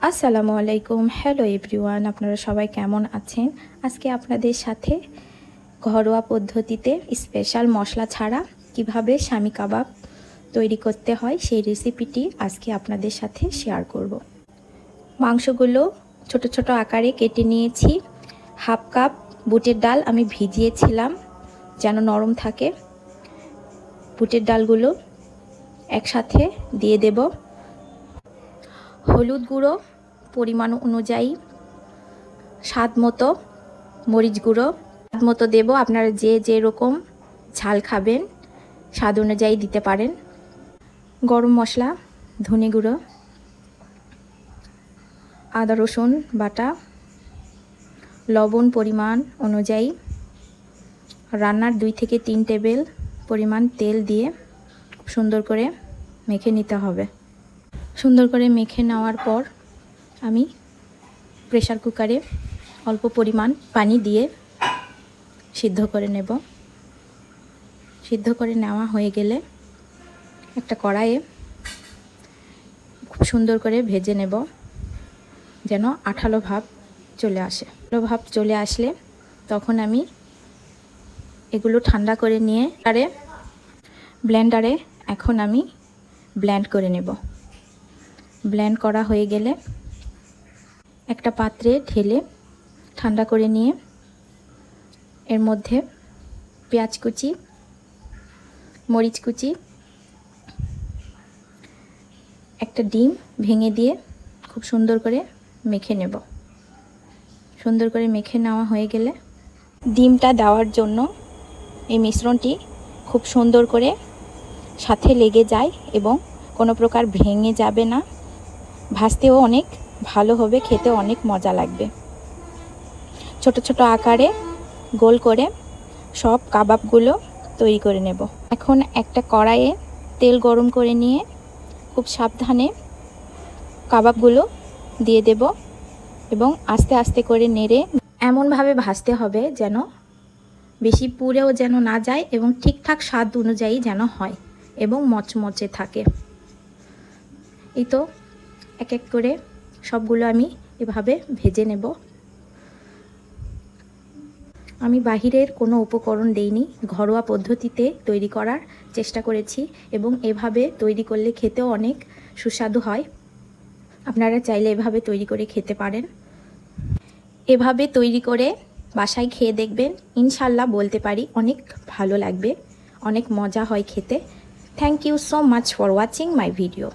আসসালামু আলাইকুম। Hello everyone, আপনারা সবাই কেমন আছেন? আজকে আপনাদের সাথে ঘরোয়া পদ্ধতিতে স্পেশাল মশলা ছাড়া কিভাবে শামি কাবাব তৈরি করতে হয় সেই রেসিপিটি আজকে আপনাদের সাথে শেয়ার করব। মাংসগুলো ছোট ছোট আকারে কেটে নিয়েছি। হাফ কাপ বুটের ডাল আমি ভিজিয়েছিলাম যেন নরম থাকে। বুটের ডালগুলো একসাথে দিয়ে দেব। হলুদ গুঁড়ো পরিমাণ অনুযায়ী, স্বাদ মতো মরিচ গুঁড়ো স্বাদ মতো দেব। আপনারা যে যেরকম ঝাল খাবেন স্বাদ অনুযায়ী দিতে পারেন। গরম মশলা, ধনে গুঁড়ো, আদা রসুন বাটা, লবণ পরিমাণ অনুযায়ী, রান্নার 2 থেকে 3 টেবিল পরিমাণ তেল দিয়ে সুন্দর করে মেখে নিতে হবে। সুন্দর করে মেখে নেওয়ার পর আমি প্রেসার কুকারে অল্প পরিমাণ পানি দিয়ে সিদ্ধ করে নেব। সিদ্ধ করে নেওয়া হয়ে গেলে একটা কড়াইয়ে খুব সুন্দর করে ভেজে নেব যেন আঠালো ভাব চলে আসে। আঠালো ভাব চলে আসলে তখন আমি এগুলো ঠান্ডা করে নিয়ে ব্লেন্ডারে এখন আমি ব্লেন্ড করে নেব। ব্লেন্ড করা হয়ে গেলে একটা পাত্রে ঢেলে ঠান্ডা করে নিয়ে এর মধ্যে পেঁয়াজ কুচি, মরিচ কুচি, একটা ডিম ভেঙে দিয়ে খুব সুন্দর করে মেখে নেব। সুন্দর করে মেখে নেওয়া হয়ে গেলে ডিমটা দেওয়ার জন্য এই মিশ্রণটি খুব সুন্দর করে সাথে লেগে যায় এবং কোনো প্রকার ভেঙে যাবে না। ভাজতেও অনেক ভালো হবে, খেতে অনেক মজা লাগবে। ছোট ছোট আকারে গোল করে সব কাবাবগুলো তৈরি করে নেব। এখন একটা কড়াইয়ে তেল গরম করে নিয়ে খুব সাবধানে কাবাবগুলো দিয়ে দেব এবং আস্তে আস্তে করে নেড়ে এমনভাবে ভাজতে হবে যেন বেশি পুড়েও যেন না যায় এবং ঠিকঠাক স্বাদ অনুযায়ী যেন হয় এবং মচমচে থাকে। এই তো এক এক করে সবগুলো আমি এভাবে ভেজে নেব। আমি বাহিরের কোনো উপকরণ দেইনি, ঘরোয়া পদ্ধতিতে তৈরি করার চেষ্টা করেছি এবং এভাবে তৈরি করলে খেতেও অনেক সুস্বাদু হয়। আপনারা চাইলে এভাবে তৈরি করে খেতে পারেন। এভাবে তৈরি করে বাসায় খেয়ে দেখবেন, ইনশাল্লাহ বলতে পারি অনেক ভালো লাগবে, অনেক মজা হয় খেতে। Thank you so much for watching my video.